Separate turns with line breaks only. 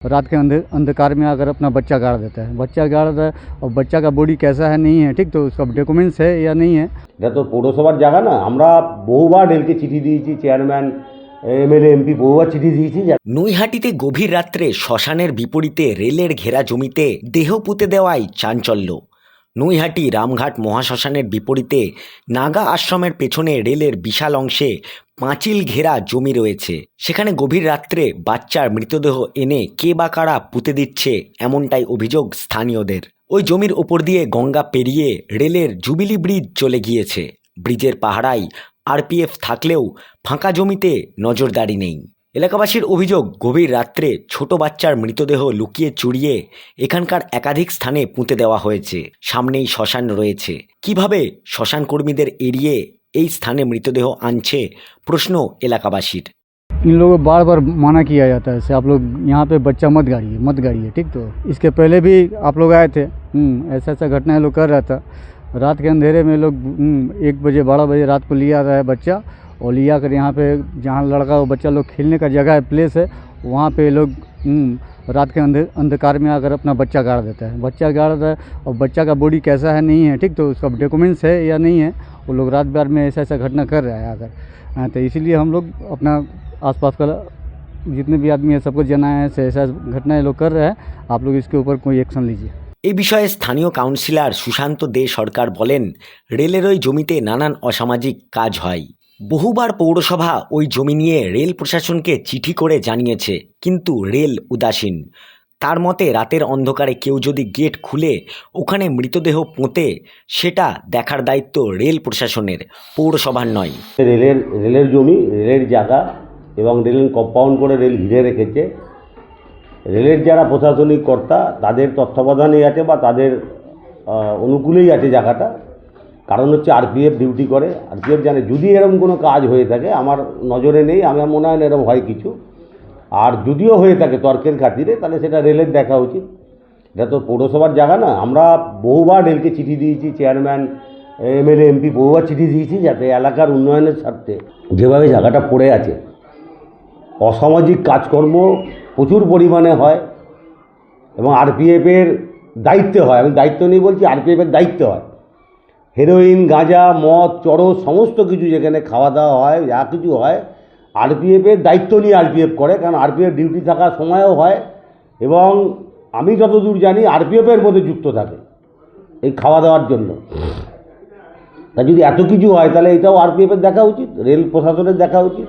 रात के अंधकार में अगर अपना बच्चा गाड़ देता है, बच्चा गाड़ देता है और बच्चा का बॉडी कैसा है नहीं है, ठीक, तो उसका डॉक्यूमेंट्स है या नहीं है।
এটা তো পৌরসভার জায়গা না। আমরা বহুবার রেলকে চিঠি দিয়েছি, চেয়ারম্যান এমএলএ এমপি বহুবার চিঠি দিয়েছি।
নৈহাটিতে গভীর রাত্রে শ্মশানের বিপরীতে রেলের ঘেরা জমিতে দেহ পুঁতে দেওয়ায় চাঞ্চল্য। নৈহাটি রামঘাট মহাশ্মশানের বিপরীতে নাগা আশ্রমের পেছনে রেলের বিশাল অংশে পাঁচিল ঘেরা জমি রয়েছে। সেখানে গভীর রাত্রে বাচ্চার মৃতদেহ এনে কে বা কারা পুঁতে দিচ্ছে, এমনটাই অভিযোগ স্থানীয়দের। ওই জমির ওপর দিয়ে গঙ্গা পেরিয়ে রেলের জুবিলি ব্রিজ চলে গিয়েছে। ব্রিজের পাহারায় আরপিএফ থাকলেও ফাঁকা জমিতে নজরদারি নেই। এলাকাবাসীর অভিযোগ, গভীর রাত্রে ছোট বাচ্চার মৃতদেহ লুকিয়ে চুরিয়ে এখানকার একাধিক স্থানে পুঁতে দেওয়া হয়েছে। সামনেই শ্মশান রয়েছে, কিভাবে শ্মশান কর্মীদের এড়িয়ে এই স্থানে মৃতদেহ আনছে প্রশ্ন এলাকাবাসীর।
इन लोगों को बार बार मना किया जाता है, आप लोग यहाँ पे बच्चा मत गाड़िए, ठीक। तो इसके पहले भी आप लोग आए थे, ऐसा घटना ये लोग कर रहा था। रात के अंधेरे में लोग 1 बजे 12 बजे रात को लिया रहा है बच्चा, और लिया कर यहाँ पे जहाँ लड़का और बच्चा लोग खेलने का जगह है, प्लेस है, वहाँ पे लोग रात के अंधकार में आकर अपना बच्चा गाड़ देता है, बच्चा गाड़ देता है और बच्चा का बॉडी कैसा है नहीं है, ठीक, तो उसका डॉक्यूमेंट्स है या नहीं है। वो लोग रात भर में ऐसा घटना कर रहा है आकर। तो इसीलिए हम लोग अपना आसपास का जितने भी आदमी है सबको जनाए हैं, ऐसा घटना ये लोग कर रहे हैं, आप लोग इसके ऊपर कोई एक्शन लीजिए।
এই বিষয়ে স্থানীয় কাউন্সিলর সুশান্ত দে সরকার বলেন, রেলের ওই জমিতে নানান অসামাজিক কাজ হয়। বহুবার পৌরসভা ওই জমি নিয়ে রেল প্রশাসনকে চিঠি করে জানিয়েছে, কিন্তু রেল উদাসীন। তার মতে রাতের অন্ধকারে কেউ যদি গেট খুলে ওখানে মৃতদেহ পোঁতে, সেটা দেখার দায়িত্ব রেল প্রশাসনের, পৌরসভার নয়।
রেলের জমি, রেলের জায়গা এবং রেল কম্পাউন্ড করে রেল ঘিরে রেখেছে। রেলের যারা প্রশাসনিক কর্তা তাদের তত্ত্বাবধানেই আছে বা তাদের অনুকূলেই আছে জায়গাটা। কারণ হচ্ছে আরপিএফ ডিউটি করে, আরপিএফ জানে যদি এরকম কোনো কাজ হয়ে থাকে, আমার নজরে নেই, আমার মনে হয় না এরকম হয় কিছু। আর যদিও হয়ে থাকে তর্কের খাতিরে, তাহলে সেটা রেলের দেখা উচিত। এটা তো পৌরসভার জায়গা না। আমরা বহুবার রেলকে চিঠি দিয়েছি, চেয়ারম্যান এমএলএ এমপি বহুবার চিঠি দিয়েছি, যাতে এলাকার উন্নয়নের স্বার্থে যেভাবে জায়গাটা পড়ে আছে, অসামাজিক কাজকর্ম প্রচুর পরিমাণে হয় এবং আরপিএফের দায়িত্বে হয়। আমি দায়িত্ব নেই বলছি, আরপিএফের দায়িত্ব হয়। হেরোইন, গাঁজা, মদ, চরস সমস্ত কিছু যেখানে খাওয়া দাওয়া হয়, যা কিছু হয়, আরপিএফের দায়িত্ব নিয়ে আরপিএফ করে। কারণ আরপিএফ ডিউটি থাকার সময়ও হয় এবং আমি যতদূর জানি আরপিএফের মধ্যে যুক্ত থাকে এই খাওয়া দাওয়ার জন্য। তা যদি এত কিছু হয়, তাহলে এটাও আরপিএফের দেখা উচিত, রেল প্রশাসনের দেখা উচিত।